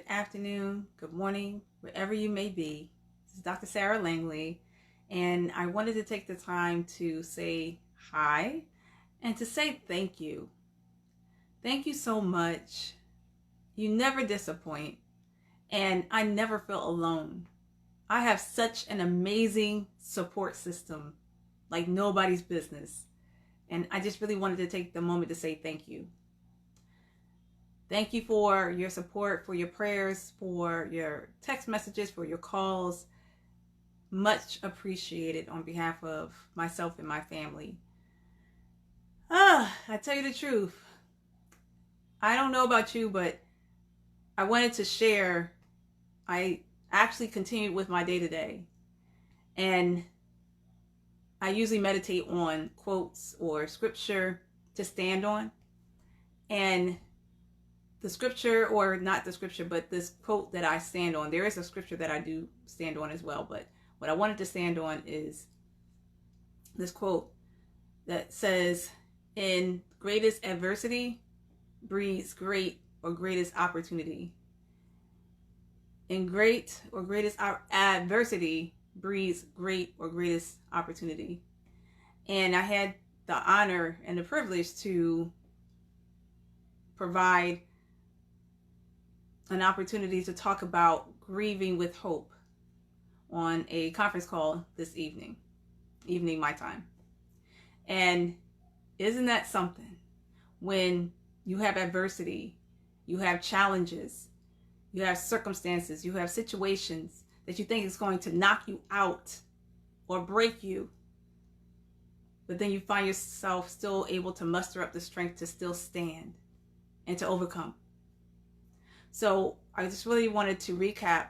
good afternoon, good morning, wherever you may be. This is Dr. Sarah Langley, and I wanted to take the time to say hi and to say thank you. Thank you so much. You never disappoint, and I never feel alone. I have such an amazing support system, like nobody's business, and I just really wanted to take the moment to say thank you. Thank you for your support, for your prayers, for your text messages, for your calls. Much appreciated on behalf of myself and my family. I tell you the truth. I don't know about you, but I wanted to share. I actually continued with my day-to-day. And I usually meditate on quotes or scripture to stand on. And the scripture, or not the scripture, but this quote that I stand on, there is a scripture that I do stand on as well, but what I wanted to stand on is this quote that says, in greatest adversity breeds great or greatest opportunity. In great or greatest adversity breeds great or greatest opportunity. And I had the honor and the privilege to provide an opportunity to talk about grieving with hope on a conference call this evening my time. And isn't that something? When you have adversity, you have challenges, you have circumstances, you have situations that you think is going to knock you out or break you, but then you find yourself still able to muster up the strength to still stand and to overcome. So I just really wanted to recap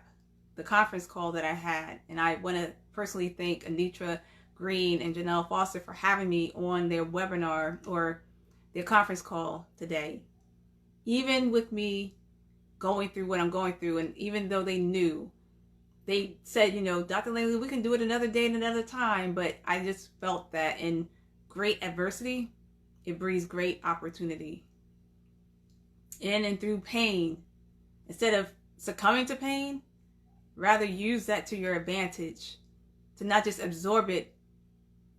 the conference call that I had. And I want to personally thank Anitra Green and Janelle Foster for having me on their webinar or their conference call today. Even with me going through what I'm going through, and even though they knew, they said, Dr. Langley, we can do it another day and another time. But I just felt that in great adversity, it breeds great opportunity. In and through pain, instead of succumbing to pain, rather use that to your advantage, to not just absorb it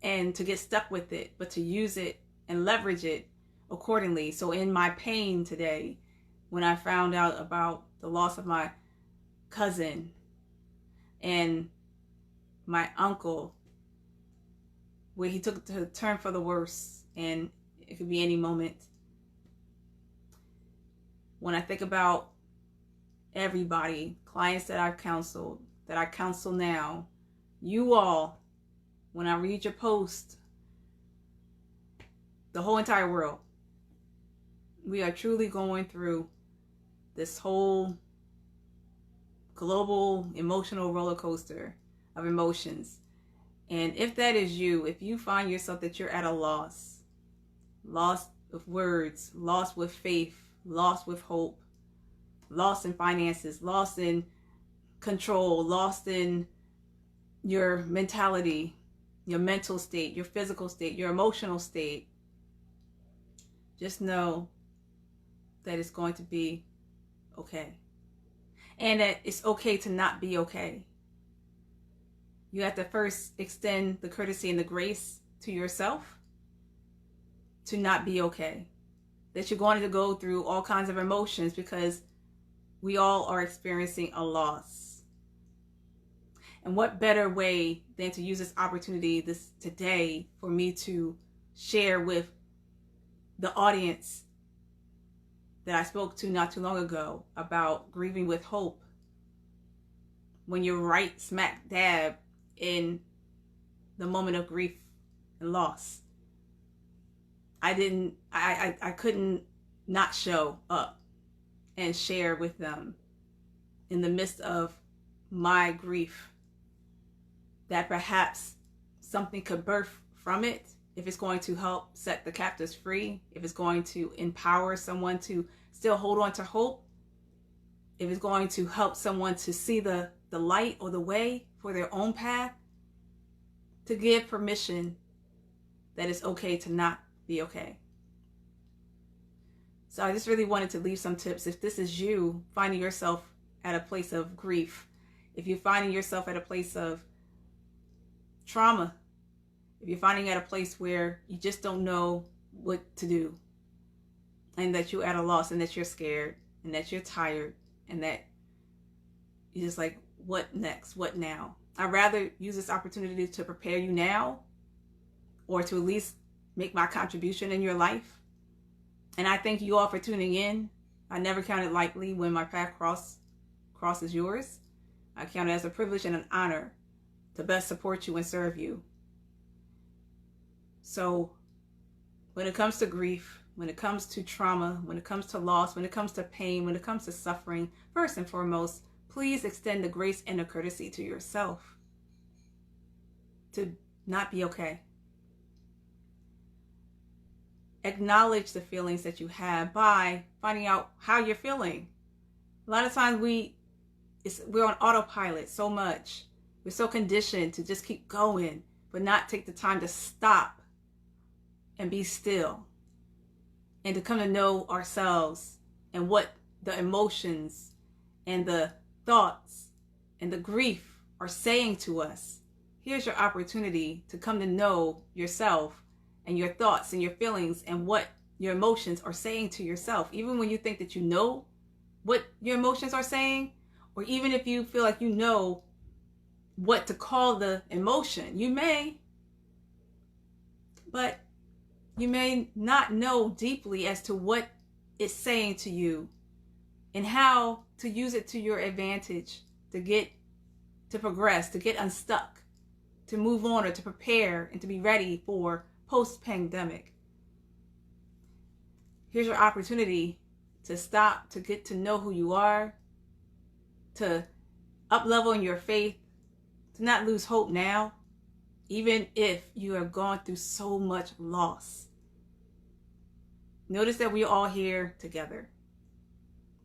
and to get stuck with it, but to use it and leverage it accordingly. So in my pain today, when I found out about the loss of my cousin and my uncle, where he took a turn for the worse, and it could be any moment. When I think about everybody, clients that I've counseled, that I counsel now, you all, when I read your post, the whole entire world, we are truly going through this whole global emotional roller coaster of emotions. And if that is you, if you find yourself that you're at a loss of words, lost with faith, lost with hope, lost in finances, lost in control, lost in your mentality, your mental state, your physical state, your emotional state, just know that it's going to be okay. And that it's okay to not be okay. You have to first extend the courtesy and the grace to yourself to not be okay. That you're going to go through all kinds of emotions, because we all are experiencing a loss. And what better way than to use this opportunity today for me to share with the audience that I spoke to not too long ago about grieving with hope, when you're right smack dab in the moment of grief and loss. I couldn't not show up and share with them in the midst of my grief, that perhaps something could birth from it, if it's going to help set the captives free, if it's going to empower someone to still hold on to hope, if it's going to help someone to see the light or the way for their own path, to give permission that it's okay to not be okay. So I just really wanted to leave some tips. If this is you finding yourself at a place of grief, if you're finding yourself at a place of trauma, if you're finding at a place where you just don't know what to do, and that you're at a loss, and that you're scared, and that you're tired, and that you're just like, what next? What now? I'd rather use this opportunity to prepare you now, or to at least make my contribution in your life. And I thank you all for tuning in. I never count it lightly when my path crosses yours. I count it as a privilege and an honor to best support you and serve you. So when it comes to grief, when it comes to trauma, when it comes to loss, when it comes to pain, when it comes to suffering, first and foremost, please extend the grace and the courtesy to yourself to not be okay. Acknowledge the feelings that you have by finding out how you're feeling. A lot of times we're on autopilot so much. We're so conditioned to just keep going, but not take the time to stop and be still, and to come to know ourselves and what the emotions and the thoughts and the grief are saying to us. Here's your opportunity to come to know yourself and your thoughts and your feelings and what your emotions are saying to yourself. Even when you think that you know what your emotions are saying, or even if you feel like you know what to call the emotion, you may, but you may not know deeply as to what it's saying to you and how to use it to your advantage, to progress, to get unstuck, to move on, or to prepare and to be ready for post-pandemic. Here's your opportunity to stop, to get to know who you are, to up-level in your faith, to not lose hope now, even if you have gone through so much loss. Notice that we're all here together.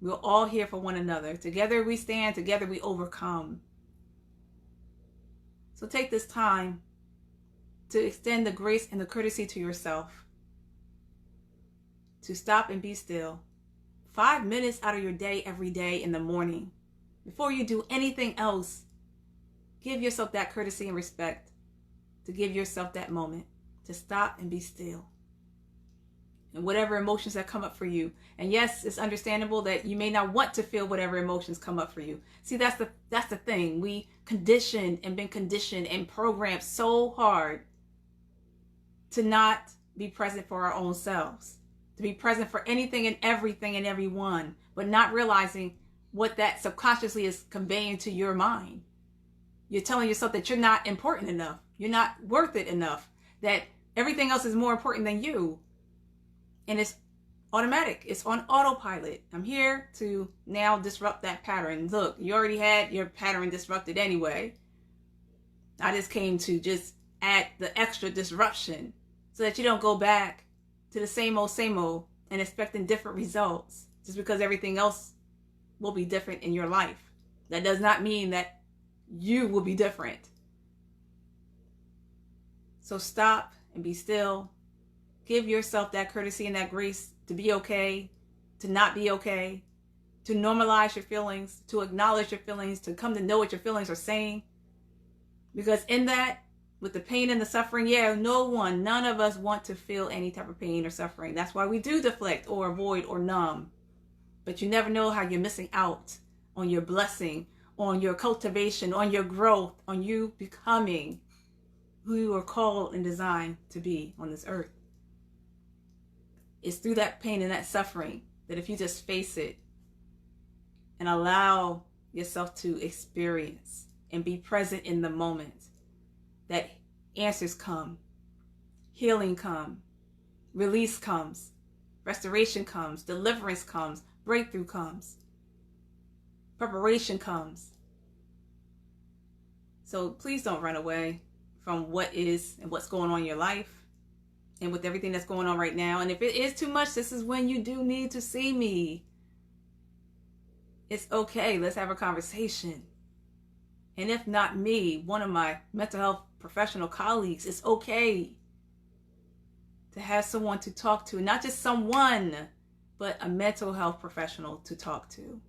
We're all here for one another. Together we stand, together we overcome. So take this time to extend the grace and the courtesy to yourself, to stop and be still. 5 minutes out of your day every day in the morning. Before you do anything else, give yourself that courtesy and respect, to give yourself that moment to stop and be still. And whatever emotions that come up for you. And yes, it's understandable that you may not want to feel whatever emotions come up for you. See, that's the thing. We conditioned and been conditioned and programmed so hard to not be present for our own selves, to be present for anything and everything and everyone, but not realizing what that subconsciously is conveying to your mind. You're telling yourself that you're not important enough, you're not worth it enough, that everything else is more important than you. And it's automatic, it's on autopilot. I'm here to now disrupt that pattern. Look, you already had your pattern disrupted anyway. I just came to just add the extra disruption so that you don't go back to the same old and expecting different results just because everything else will be different in your life. That does not mean that you will be different. So stop and be still. Give yourself that courtesy and that grace to be okay, to not be okay, to normalize your feelings, to acknowledge your feelings, to come to know what your feelings are saying. Because in that, with the pain and the suffering, none of us want to feel any type of pain or suffering. That's why we do deflect or avoid or numb. But you never know how you're missing out on your blessing, on your cultivation, on your growth, on you becoming who you are called and designed to be on this earth. It's through that pain and that suffering that if you just face it and allow yourself to experience and be present in the moment, that answers come, healing comes, release comes, restoration comes, deliverance comes, breakthrough comes, preparation comes. So please don't run away from what is and what's going on in your life and with everything that's going on right now. And if it is too much, this is when you do need to see me. It's okay. Let's have a conversation. And if not me, one of my mental health professional colleagues, it's okay to have someone to talk to. Not just someone, but a mental health professional to talk to.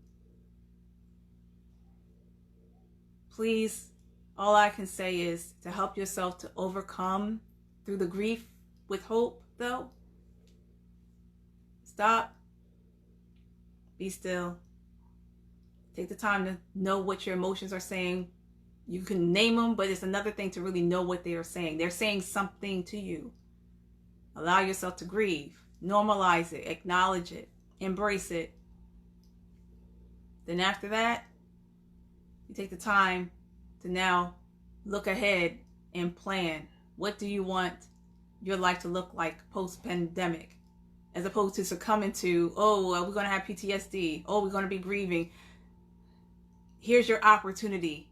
please, all I can say is to help yourself to overcome through the grief with hope, though. Stop. Be still. Take the time to know what your emotions are saying. You can name them, but it's another thing to really know what they are saying. They're saying something to you. Allow yourself to grieve. Normalize it. Acknowledge it. Embrace it. Then after that, you take the time to now look ahead and plan. What do you want your life to look like post-pandemic? As opposed to succumbing to, oh, we're going to have PTSD. Oh, we're going to be grieving. Here's your opportunity,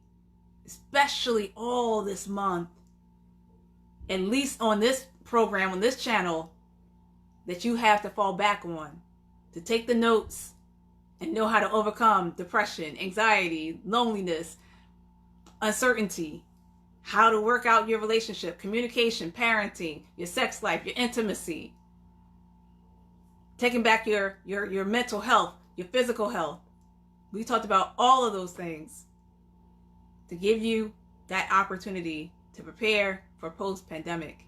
especially all this month, at least on this program, on this channel, that you have to fall back on, to take the notes and know how to overcome depression, anxiety, loneliness, uncertainty, how to work out your relationship, communication, parenting, your sex life, your intimacy, taking back your mental health, your physical health. We talked about all of those things to give you that opportunity to prepare for post-pandemic.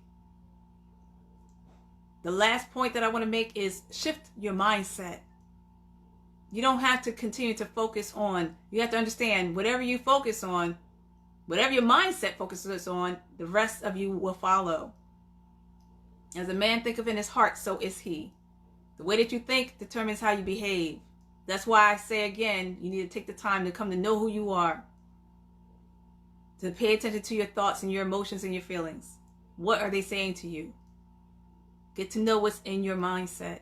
The last point that I want to make is shift your mindset. You don't have to continue to focus on, you have to understand whatever you focus on, whatever your mindset focuses on, the rest of you will follow. As a man thinketh in his heart, so is he. The way that you think determines how you behave. That's why I say again, you need to take the time to come to know who you are. To pay attention to your thoughts and your emotions and your feelings. What are they saying to you? Get to know what's in your mindset.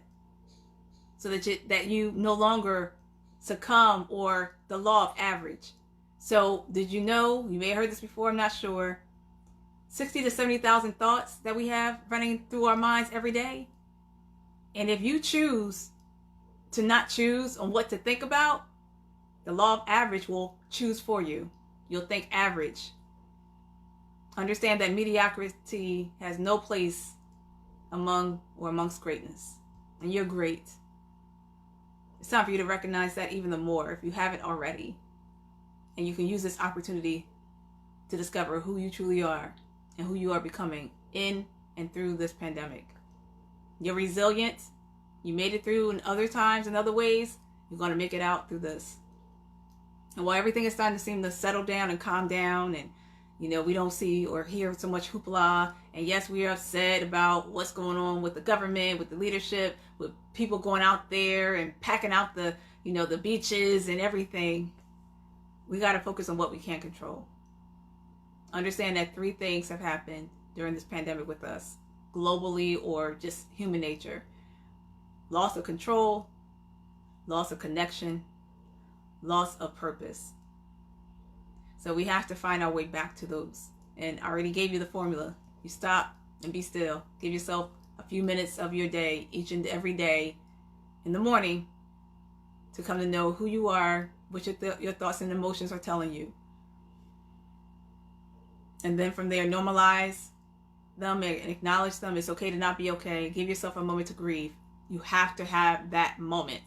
So that you no longer succumb or the law of average. So did you know, you may have heard this before, I'm not sure, 60 to 70,000 thoughts that we have running through our minds every day? And if you choose to not choose on what to think about, the law of average will choose for you. You'll think average. Understand that mediocrity has no place amongst greatness. And you're great. It's time for you to recognize that even the more if you haven't already. And you can use this opportunity to discover who you truly are and who you are becoming in and through this pandemic. You're resilient. You made it through in other times and other ways. You're going to make it out through this. And while everything is starting to seem to settle down and calm down, and we don't see or hear so much hoopla, and yes, we are upset about what's going on with the government, with the leadership, with people going out there and packing out the beaches and everything. We got to focus on what we can control. Understand that 3 things have happened during this pandemic with us, globally or just human nature. Loss of control, loss of connection, loss of purpose. So we have to find our way back to those. And I already gave you the formula. You stop and be still. Give yourself a few minutes of your day, each and every day in the morning, to come to know who you are, what your thoughts and emotions are telling you. And then from there, normalize them and acknowledge them. It's okay to not be okay. Give yourself a moment to grieve. You have to have that moment.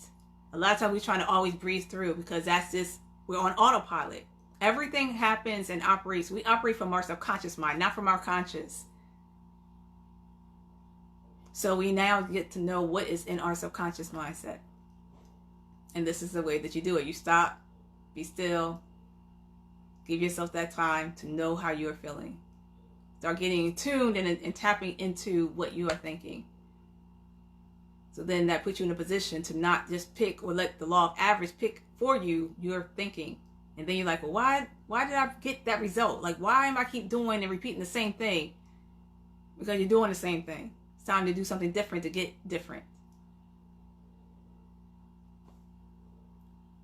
A lot of times we're trying to always breeze through because we're on autopilot. Everything happens and operates. We operate from our subconscious mind, not from our conscious. So we now get to know what is in our subconscious mindset. And this is the way that you do it. You stop, be still, give yourself that time to know how you are feeling. Start getting tuned and tapping into what you are thinking. So then that puts you in a position to not just pick or let the law of average pick for you your thinking. And then you're like, well, why did I get that result? Like, why am I keep doing and repeating the same thing? Because you're doing the same thing. It's time to do something different to get different.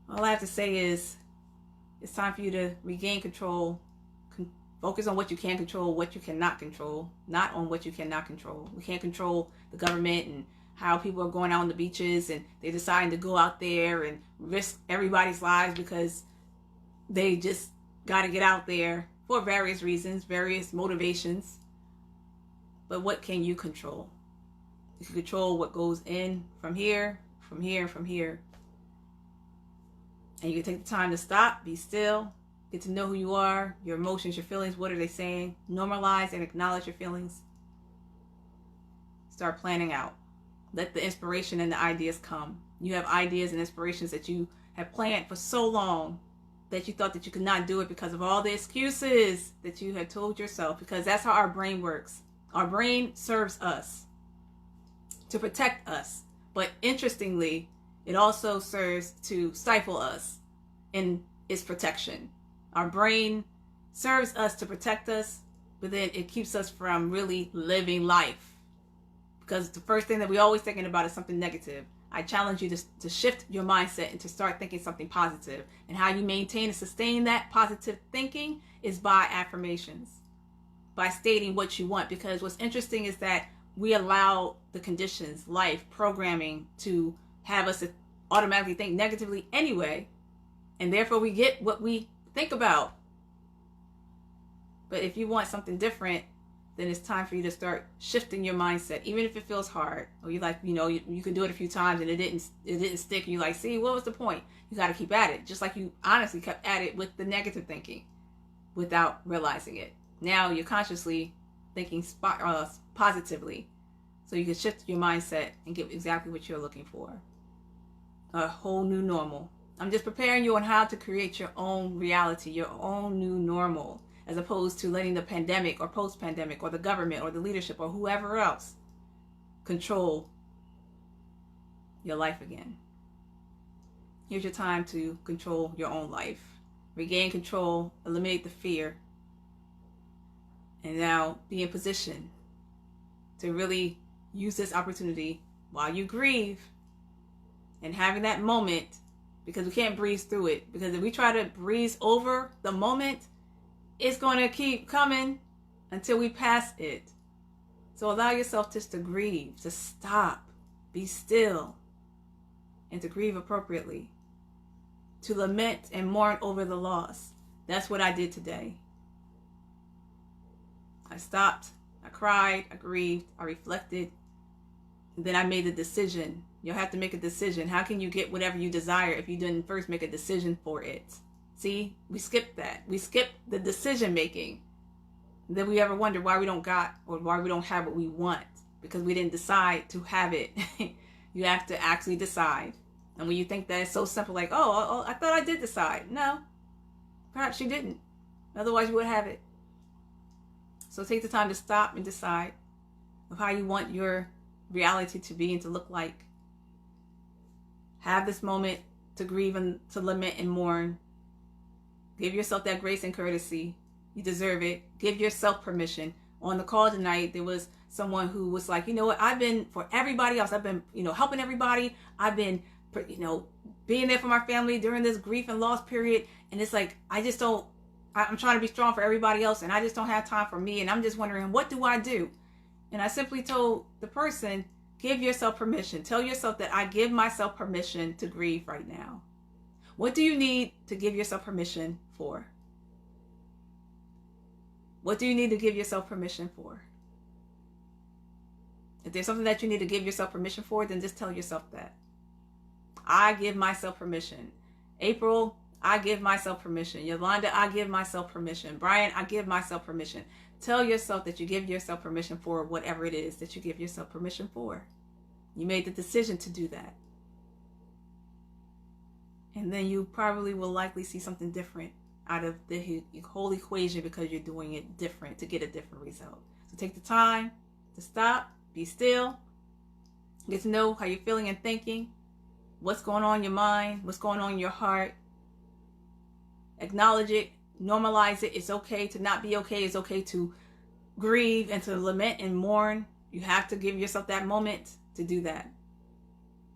All I have to say is it's time for you to regain control. Focus on what you can control, what you cannot control, not on what you cannot control. We can't control the government and how people are going out on the beaches and they're deciding to go out there and risk everybody's lives because they just got to get out there for various reasons, various motivations. But what can you control? You can control what goes in from here, and from here. And you can take the time to stop, be still, Get to know who you are, your emotions, your feelings. What are they saying? Normalize and acknowledge your feelings. Start planning out. Let the inspiration and the ideas come. You have ideas and inspirations that you have planned for so long that you thought that you could not do it because of all the excuses that you had told yourself, because that's how our brain works. Our brain serves us to protect us. But interestingly, it also serves to stifle us in its protection. Our brain serves us to protect us, but then it keeps us from really living life. Because the first thing that we're always thinking about is something negative. I challenge you to shift your mindset and to start thinking something positive. And how you maintain and sustain that positive thinking is by affirmations, by stating what you want. Because what's interesting is that we allow the conditions, life, programming to have us automatically think negatively anyway. And therefore we get what we think about. But if you want something different, then it's time for you to start shifting your mindset, even if it feels hard, or you like, you can do it a few times and it didn't stick. And you like, see, what was the point? You got to keep at it, just like you honestly kept at it with the negative thinking, without realizing it. Now you're consciously thinking positively, so you can shift your mindset and get exactly what you're looking for. A whole new normal. I'm just preparing you on how to create your own reality, your own new normal, as opposed to letting the pandemic or post-pandemic or the government or the leadership or whoever else control your life again. Here's your time to control your own life. Regain control, eliminate the fear, and now be in position to really use this opportunity while you grieve and having that moment, because we can't breeze through it. Because if we try to breeze over the moment, it's going to keep coming until we pass it. So allow yourself just to grieve, to stop, be still, and to grieve appropriately, to lament and mourn over the loss. That's what I did today. I stopped, I cried, I grieved, I reflected, and then I made a decision. You'll have to make a decision. How can you get whatever you desire if you didn't first make a decision for it? See, we skipped that. We skipped the decision making. Then we ever wonder why we don't got or why we don't have what we want, because we didn't decide to have it. You have to actually decide. And when you think that it's so simple, like, oh, I thought I did decide. No, perhaps you didn't. Otherwise you would have it. So take the time to stop and decide of how you want your reality to be and to look like. Have this moment to grieve and to lament and mourn. Give yourself that grace and courtesy. You deserve it. Give yourself permission. On the call tonight, there was someone who was like, you know what? I've been for everybody else. I've been, helping everybody. I've been, being there for my family during this grief and loss period. And it's like, I'm trying to be strong for everybody else. And I just don't have time for me. And I'm just wondering, what do I do? And I simply told the person, give yourself permission. Tell yourself that I give myself permission to grieve right now. What do you need to give yourself permission for? What do you need to give yourself permission for? If there's something that you need to give yourself permission for, then just tell yourself that. I give myself permission. April, I give myself permission. Yolanda, I give myself permission. Brian, I give myself permission. Tell yourself that you give yourself permission for whatever it is that you give yourself permission for. You made the decision to do that. And then you probably will likely see something different out of the whole equation, because you're doing it different to get a different result. So take the time to stop, be still, get to know how you're feeling and thinking, what's going on in your mind, what's going on in your heart. Acknowledge it, normalize it. It's okay to not be okay. It's okay to grieve and to lament and mourn. You have to give yourself that moment to do that.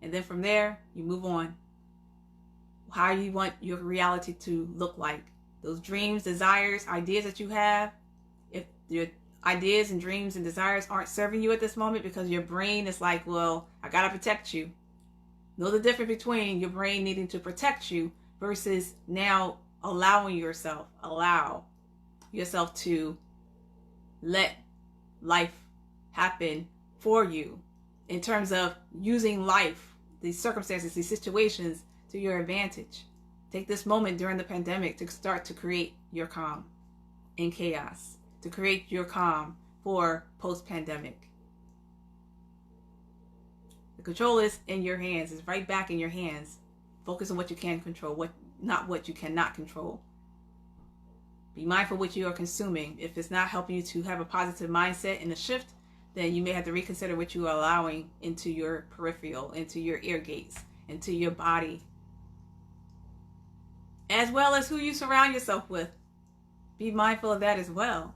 And then from there, you move on. How you want your reality to look like. Those dreams, desires, ideas that you have, if your ideas and dreams and desires aren't serving you at this moment because your brain is like, well, I gotta protect you. Know the difference between your brain needing to protect you versus now allow yourself to let life happen for you, in terms of using life, these circumstances, these situations, to your advantage. Take this moment during the pandemic to start to create your calm in chaos, to create your calm for post-pandemic. The control is in your hands. It's right back in your hands. Focus on what you can control, not what you cannot control. Be mindful what you are consuming. If it's not helping you to have a positive mindset and a shift, then you may have to reconsider what you are allowing into your peripheral, into your ear gates, into your body, as well as who you surround yourself with. Be mindful of that as well.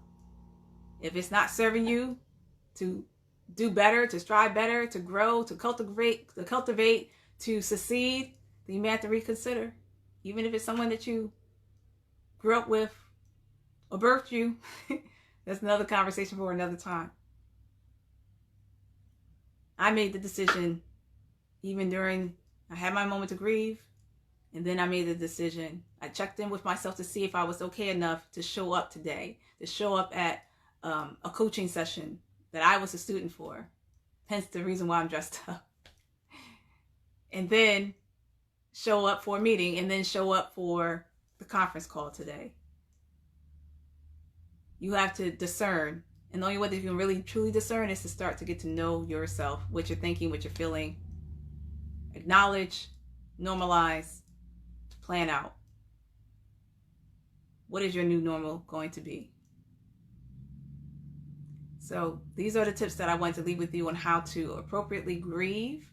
If it's not serving you to do better, to strive better, to grow, to cultivate, to succeed, then you may have to reconsider. Even if it's someone that you grew up with or birthed you, that's another conversation for another time. I made the decision, even during, I had my moment to grieve, and then I made the decision. I checked in with myself to see if I was okay enough to show up today, to show up at a coaching session that I was a student for. Hence the reason why I'm dressed up. And then show up for a meeting, and then show up for the conference call today. You have to discern. And the only way that you can really truly discern is to start to get to know yourself, what you're thinking, what you're feeling. Acknowledge, normalize, plan out. What is your new normal going to be? So these are the tips that I want to leave with you on how to appropriately grieve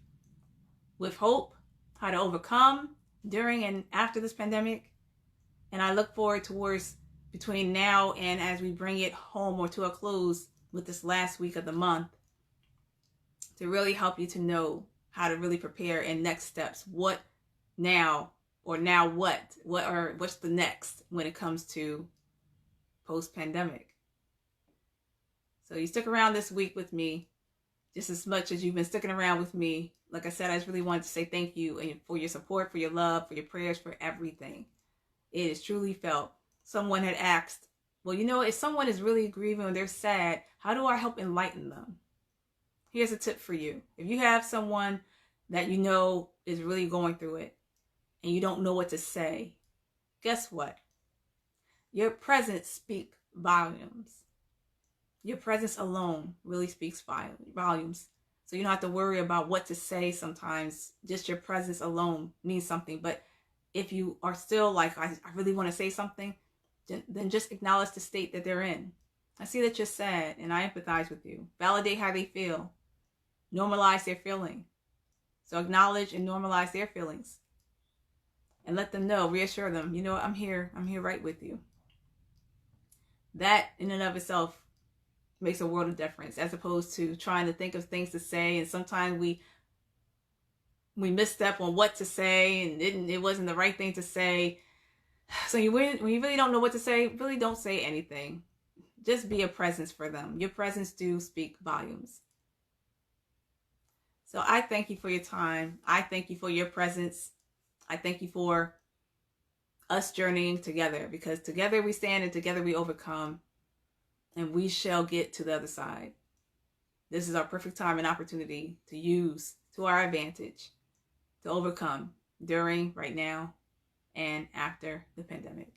with hope, how to overcome during and after this pandemic. And I look forward towards between now and as we bring it home or to a close with this last week of the month, to really help you to know how to really prepare and next steps. What now, or now what's the next when it comes to post-pandemic. So you stick around this week with me just as much as you've been sticking around with me. Like I said, I just really wanted to say thank you and for your support, for your love, for your prayers, for everything. It is truly felt. Someone had asked, well, if someone is really grieving or they're sad, how do I help enlighten them? Here's a tip for you. If you have someone that you know is really going through it and you don't know what to say, guess what? Your presence speaks volumes. Your presence alone really speaks volumes. So you don't have to worry about what to say sometimes. Just your presence alone means something. But if you are still like, I really want to say something, then just acknowledge the state that they're in. I see that you're sad and I empathize with you. Validate how they feel. Normalize their feeling. So acknowledge and normalize their feelings. And let them know, reassure them, I'm here right with you. That in and of itself makes a world of difference, as opposed to trying to think of things to say. And sometimes we misstep on what to say, and it wasn't the right thing to say. So when you really don't know what to say, really don't say anything. Just be a presence for them. Your presence do speak volumes. So I thank you for your time. I thank you for your presence. I thank you for us journeying together, because together we stand and together we overcome, and we shall get to the other side. This is our perfect time and opportunity to use to our advantage to overcome during, right now, and after the pandemic.